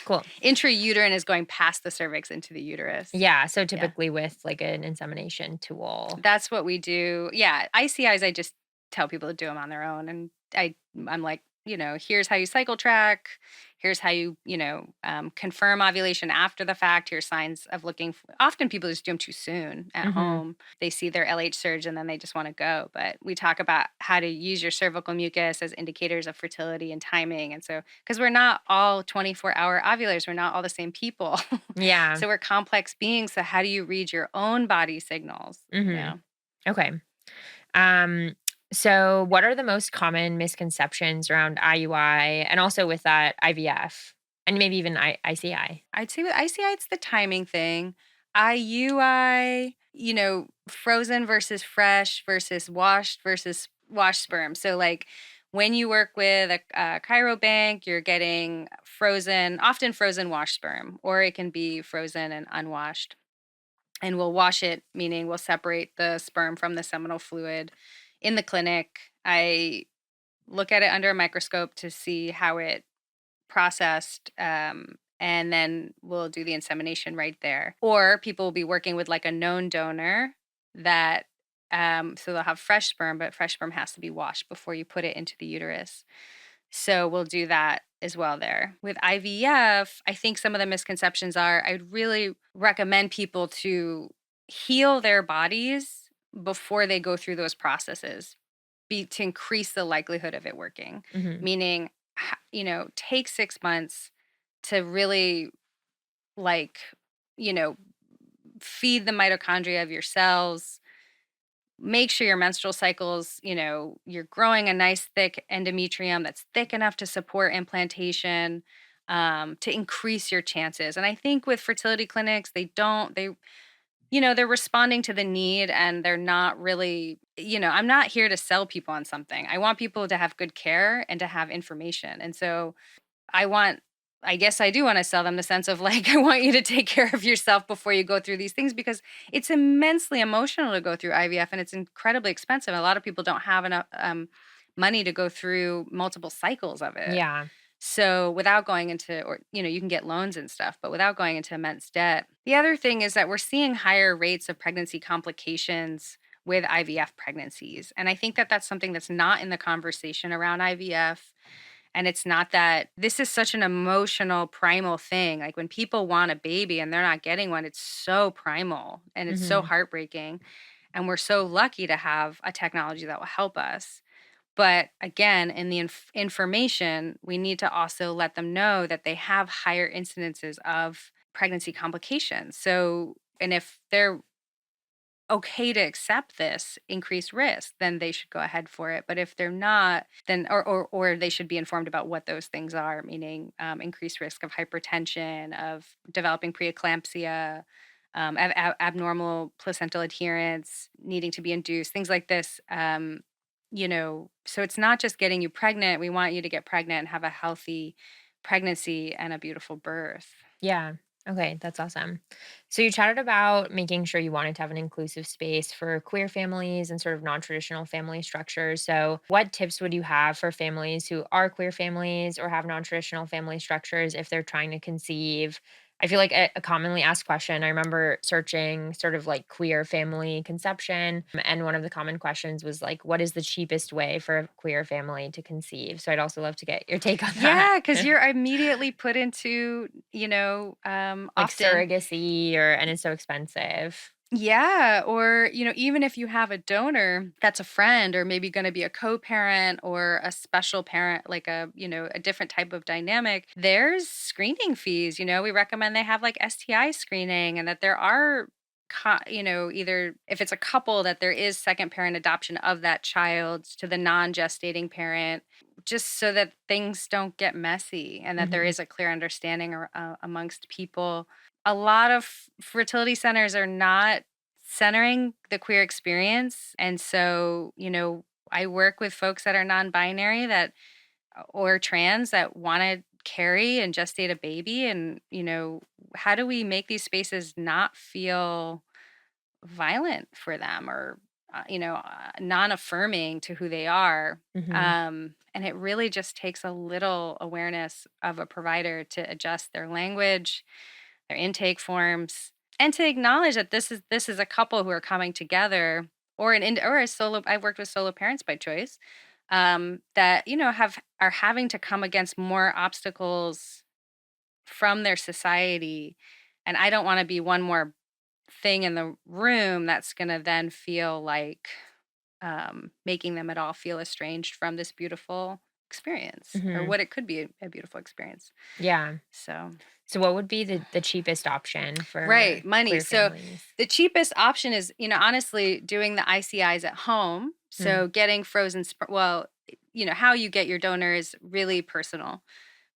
cool. Intrauterine is going past the cervix into the uterus. Yeah, so Yeah. typically with, like, an insemination tool. That's what we do. Yeah, ICIs, I just tell people to do them on their own, and I'm like, here's how you cycle track. Here's how you, confirm ovulation after the fact. Here's signs of looking. Often people just do them too soon at Mhm. home. They see their LH surge and then they just want to go. But we talk about how to use your cervical mucus as indicators of fertility and timing. And so, because we're not all 24-hour ovulars, we're not all the same people. Yeah. So we're complex beings. So how do you read your own body signals? Mhm. Okay. Um, so what are the most common misconceptions around IUI and also with that IVF and maybe even ICI? I'd say with ICI, it's the timing thing. IUI, frozen versus fresh versus washed sperm. So, like, when you work with a cryobank, you're getting often frozen washed sperm, or it can be frozen and unwashed. And we'll wash it, meaning we'll separate the sperm from the seminal fluid in the clinic. I look at it under a microscope to see how it processed, and then we'll do the insemination right there. Or people will be working with like a known donor that, so they'll have fresh sperm, but fresh sperm has to be washed before you put it into the uterus. So we'll do that as well there. With IVF, I think some of the misconceptions are I'd really recommend people to heal their bodies before they go through those processes to increase the likelihood of it working. Mhm. Meaning, take 6 months to really like, you know, feed the mitochondria of your cells, make sure your menstrual cycles, you're growing a nice thick endometrium that's thick enough to support implantation, to increase your chances. And I think with fertility clinics, they're responding to the need and they're not really, I'm not here to sell people on something. I want people to have good care and to have information. And so I want I guess I do wanna sell them the sense of, like, I want you to take care of yourself before you go through these things because it's immensely emotional to go through IVF, and it's incredibly expensive. A lot of people don't have enough, money to go through multiple cycles of it. Yeah. So, without going into or, you can get loans and stuff, but without going into immense debt. The other thing is that we're seeing higher rates of pregnancy complications with IVF pregnancies, and I think that that's something that's not in the conversation around IVF. And it's not that this is such an emotional, primal thing. Like when people want a baby and they're not getting one, it's so primal and it's so Mhm. heartbreaking. And we're so lucky to have a technology that will help us. But again, in the information, we need to also let them know that they have higher incidences of pregnancy complications. So, and if they're okay to accept this increased risk, then they should go ahead for it. But if they're not, then or they should be informed about what those things are, meaning increased risk of hypertension, of developing preeclampsia, abnormal placental adherence, needing to be induced, things like this. So it's not just getting you pregnant. We want you to get pregnant and have a healthy pregnancy and a beautiful birth. Yeah. Okay, that's awesome. So you chatted about making sure you wanted to have an inclusive space for queer families and sort of non-traditional family structures. So what tips would you have for families who are queer families or have non-traditional family structures if they're trying to conceive? I feel like a commonly asked question, I remember searching sort of like queer family conception, and one of the common questions was like, what is the cheapest way for a queer family to conceive? So I'd also love to get your take on that. Yeah, because you're immediately put into, Like often. surrogacy or and it's so expensive. Yeah, or, even if you have a donor that's a friend or maybe going to be a co-parent or a special parent, like a different type of dynamic, there's screening fees. We recommend they have like STI screening and that there are, either if it's a couple, that there is second parent adoption of that child to the non-gestating parent, just so that things don't get messy and that there Mhm. is a clear understanding amongst people. A lot of fertility centers are not centering the queer experience. And so, I work with folks that are non-binary that or trans that want to carry and gestate a baby. And, how do we make these spaces not feel violent for them or non-affirming to who they are? Mhm. And it really just takes a little awareness of a provider to adjust their language, their intake forms, and to acknowledge that this is a couple who are coming together, or or a solo. I've worked with solo parents by choice, that have are having to come against more obstacles from their society, and I don't want to be one more thing in the room that's going to then feel like, making them at all feel estranged from this beautiful experience, or Mhm. what it could be a beautiful experience. Yeah. So. So what would be the cheapest option Right, for money. queer So families? the cheapest option is, honestly, doing the ICIs at home. Mm. So getting frozen, well, how you get your donor is really personal.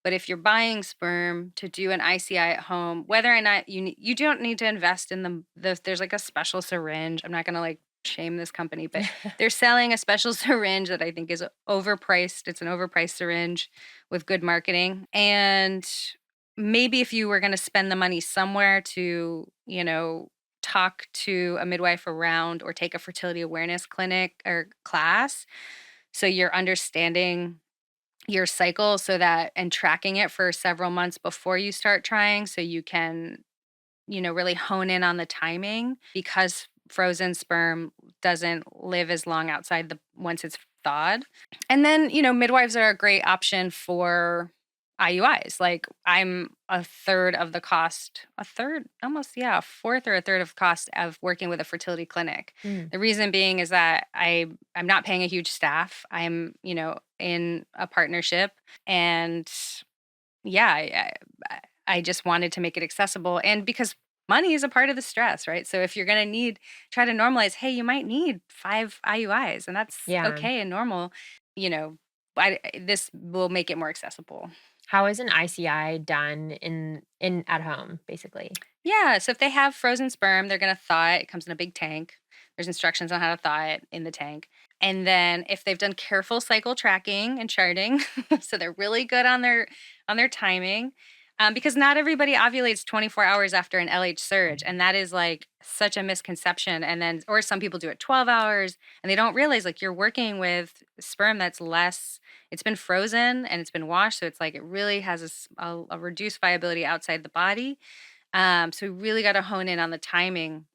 But if you're buying sperm to do an ICI at home, whether or not you don't need to invest in there's like a special syringe. I'm not going to like shame this company, but they're selling a special syringe that I think is overpriced. It's an overpriced syringe with good marketing. And maybe if you were going to spend the money somewhere to, talk to a midwife around or take a fertility awareness clinic or class, so you're understanding your cycle, so that and tracking it for several months before you start trying, so you can, really hone in on the timing, because frozen sperm doesn't live as long outside the once it's thawed. And then, midwives are a great option for IUIs. Like, I'm a third of the cost, a third, almost, yeah, a fourth or a third of cost of working with a fertility clinic. Mm. The reason being is that I'm not paying a huge staff. I'm, in a partnership, and yeah, I just wanted to make it accessible, and because money is a part of the stress, right? So if you're going to try to normalize, hey, you might need 5 IUIs, and that's Yeah. okay and normal. You know, this will make it more accessible. How is an ICI done in at home, basically? Yeah. So if they have frozen sperm, they're going to thaw it. It comes in a big tank. There's instructions on how to thaw it in the tank. And then if they've done careful cycle tracking and charting, so they're really good on their timing, because not everybody ovulates 24 hours after an LH surge, and that is like such a misconception. And then, or some people do it 12 hours, and they don't realize like you're working with sperm that's less. It's been frozen and it's been washed, so it's like it really has a reduced viability outside the body. So we really got to hone in on the timing.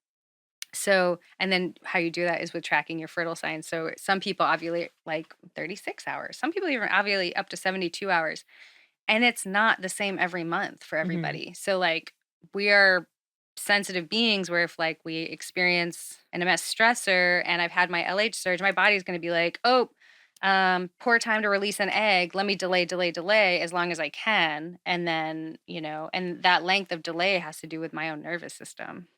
So, and then how you do that is with tracking your fertile signs. So some people ovulate like 36 hours. Some people even ovulate up to 72 hours. And it's not the same every month for Mhm. everybody. So like, we are sensitive beings where if like we experience an MS stressor and I've had my LH surge, my body's going to be like, "Oh, poor time to release an egg. Let me delay as long as I can." And then, and that length of delay has to do with my own nervous system.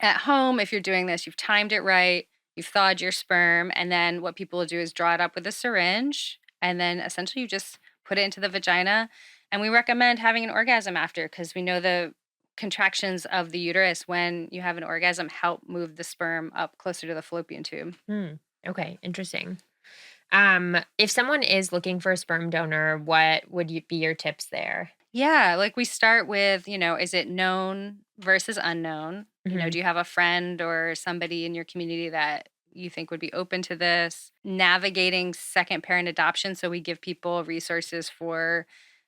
At home, if you're doing this, you've timed it right, you've thawed your sperm, and then what people will do is draw it up with a syringe, and then essentially you just put it into the vagina. And we recommend having an orgasm after, because we know the contractions of the uterus when you have an orgasm help move the sperm up closer to the fallopian tube. Mm. Okay, interesting. If someone is looking for a sperm donor, what would be your tips there? Yeah, like we start with, is it known versus unknown? Hmm. Do you have a friend or somebody in your community that you think would be open to this? Navigating second parent adoption. So we give people resources for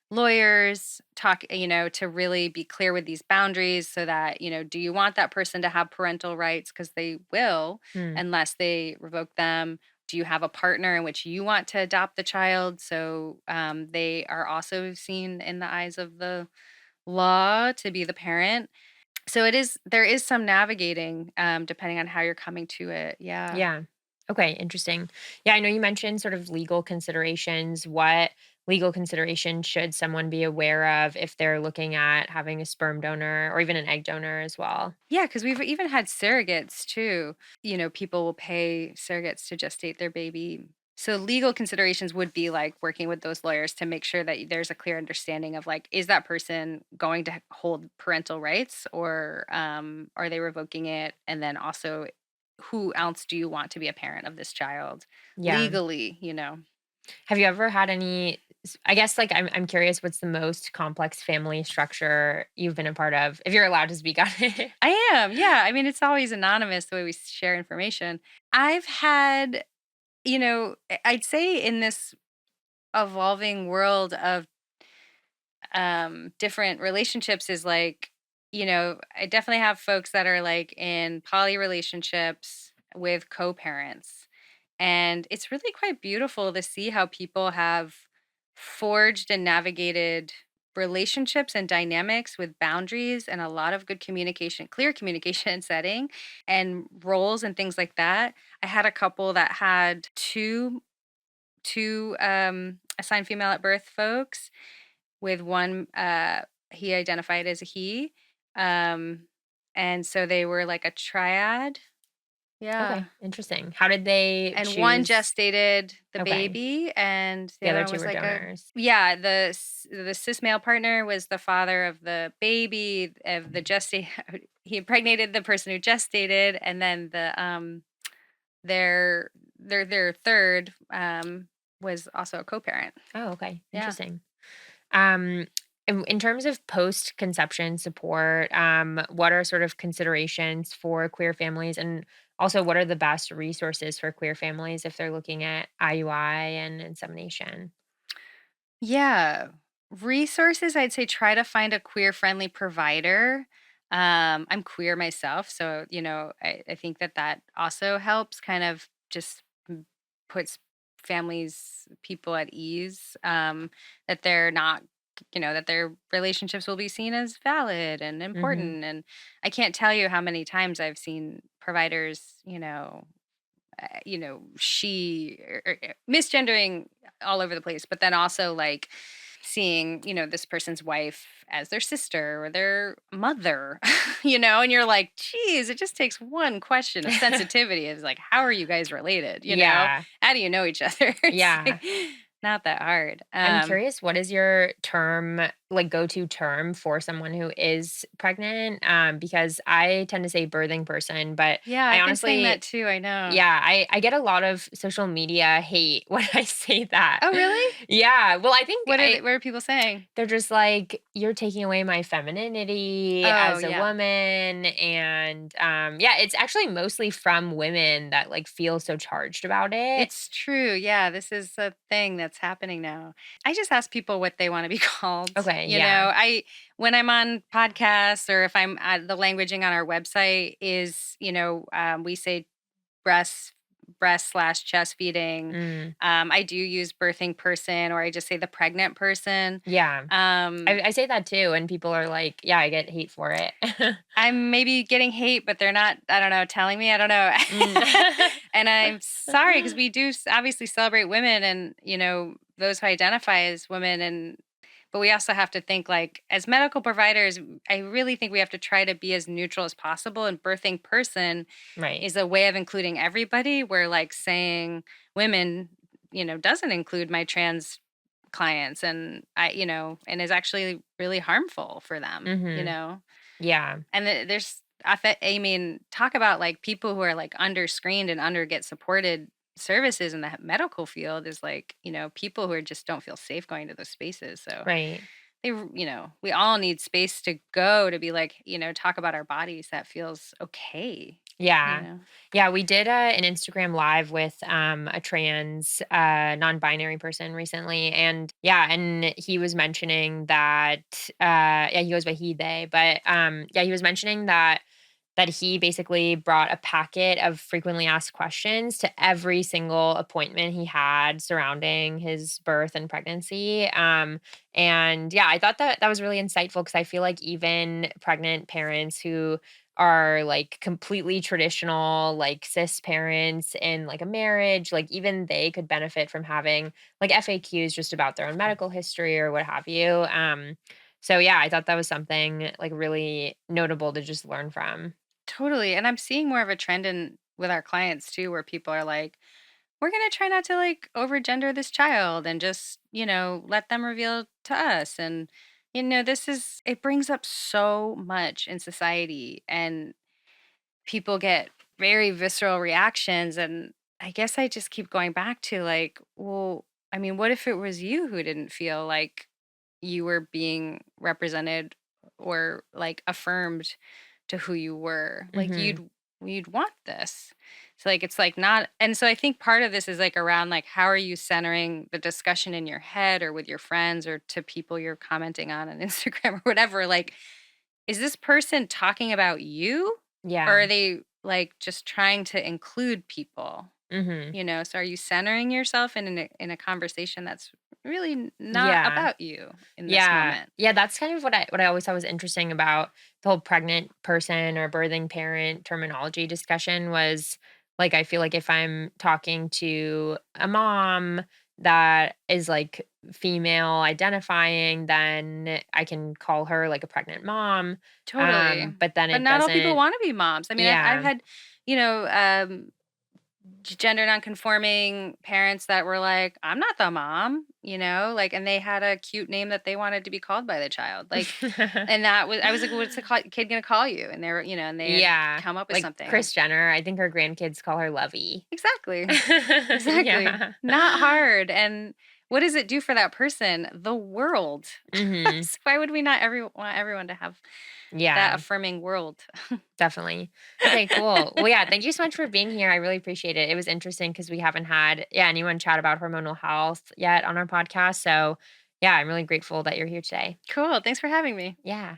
lawyers, to really be clear with these boundaries so that, do you want that person to have parental rights? Because they will, Mm. unless they revoke them. Do you have a partner in which you want to adopt the child? So they are also seen in the eyes of the law to be the parent. So there is some navigating depending on how you're coming to it. Yeah. Yeah. Okay, interesting. Yeah, I know you mentioned sort of legal considerations. What legal considerations should someone be aware of if they're looking at having a sperm donor or even an egg donor as well? Yeah, because we've even had surrogates too. People will pay surrogates to gestate their baby. So legal considerations would be like working with those lawyers to make sure that there's a clear understanding of like, is that person going to hold parental rights or are they revoking it? And then also, who else do you want to be a parent of this child Yeah. legally? Have you ever had I guess like I'm curious what's the most complex family structure you've been a part of, if you're allowed to speak on it. I am. Yeah. I mean, it's always anonymous the way we share information. I've had, I'd say in this evolving world of different relationships is like, I definitely have folks that are like in poly relationships with co-parents. And it's really quite beautiful to see how people have forged and navigated relationships and dynamics with boundaries and a lot of good communication, clear communication setting and roles and things like that. I had a couple that had two assigned female at birth folks with one he identified as a he. Um and so they were like a triad. Yeah. Okay, interesting. How did they And one choose? gestated the Okay, baby and the the other other one two was were like a donors. yeah, the cis male partner was the father of the baby of the gestate he impregnated the person who gestated and then their their third was also a co-parent. Oh, okay, Yeah. interesting. Um, in terms of post-conception support, what are sort of considerations for queer families, and also what are the best resources for queer families if they're looking at IUI and insemination? Yeah. Resources, I'd say try to find a queer friendly provider. I'm queer myself, so I think that also helps kind of just puts families, people at ease, that they're not, that their relationships will be seen as valid and Hmm. important. And I can't tell you how many times I've seen providers, misgendering all over the place, but then also like seeing, this person's wife as their sister or their mother, and you're like, geez, it just takes one question of sensitivity. It's like, how are you guys related? Yeah, How do you know each other? It's yeah. like not that hard. I'm curious, what is your term, like go-to term for someone who is pregnant? Because I tend to say birthing person, but Yeah, I I've been saying honestly, that too. I know. yeah, I get a lot of social media hate when I say that. Oh, really? Yeah, well, I think What are people saying? they're just like, "You're taking away my femininity Oh, as a yeah. woman," and, yeah, it's actually mostly from women that, like, feel so charged about it. It's true. Yeah, this is a thing that's happening now. I just ask people what they want to be called. Okay, yeah. I when I'm on podcasts or if I'm at the languaging on our website is, we say breast breast/chest feeding. Mm, I do use birthing person or I just say the pregnant person. yeah. Um I say that too, and people are like, "Yeah, I get hate for it." I'm maybe getting hate, but they're not, I don't know, telling me. I don't know. Mm. And I'm sorry because we do obviously celebrate women and, those who identify as women. But we also have to think like, as medical providers, I really think we have to try to be as neutral as possible. And birthing person Right. is a way of including everybody, where like saying women, doesn't include my trans clients and and is actually really harmful for them. Mhm. Yeah. And there's, I mean, talk about like people who are like under screened and under get supported services in the medical field is like, people who are just don't feel safe going to those spaces. So Right. we all need space to go to be like, talk about our bodies that feels okay, you Yeah. know? Yeah, we did an Instagram live with a trans non-binary person recently, and yeah, and he was mentioning that yeah, he goes by he they, but yeah, he was mentioning that he basically brought a packet of frequently asked questions to every single appointment he had surrounding his birth and pregnancy. And yeah, I thought that that was really insightful because I feel like even pregnant parents who are like completely traditional, like cis parents in like a marriage, like even they could benefit from having like FAQs just about their own medical history or what have you. So yeah, I thought that was something like really notable to just learn from. Totally. And I'm seeing more of a trend in with our clients too, where people are like, we're gonna try not to like overgender this child and just, let them reveal to us. And, it brings up so much in society, and people get very visceral reactions. And I guess I just keep going back to like, well, I mean, what if it was you who didn't feel like you were being represented or like affirmed to who you were? Like Mhm. you'd want this. So like it's like not, and so I think part of this is like around like how are you centering the discussion in your head or with your friends or to people you're commenting on Instagram or whatever. Like, is this person talking about you, or Yeah. are they like just trying to include people? Mhm. So are you centering yourself in a conversation that's really not Yeah. about you in this Yeah. moment? Yeah, that's kind of what I always thought was interesting about the whole pregnant person or birthing parent terminology discussion was like I feel like if I'm talking to a mom that is like female identifying, then I can call her like a pregnant mom. Totally. But then But it not all people doesn't. want to be moms. I mean, I've Yeah. had, you know, um, gender nonconforming parents that were like, I'm not the mom, like, and they had a cute name that they wanted to be called by the child. Like, and I was like, what's the kid going to call you? And they were, and they had Yeah. come up with Like something. Kris Jenner, I think her grandkids call her Lovey. Exactly. Exactly. Yeah. Not hard. And what does it do for that person? The world. Mhm. So why would we not want everyone to have that Yeah, affirming world? definitely. Okay, cool. Well, yeah, thank you so much for being here. I really appreciate it. It was interesting because we haven't had, yeah, anyone chat about hormonal health yet on our podcast. So, yeah, I'm really grateful that you're here today. Cool. Thanks for having me. Yeah.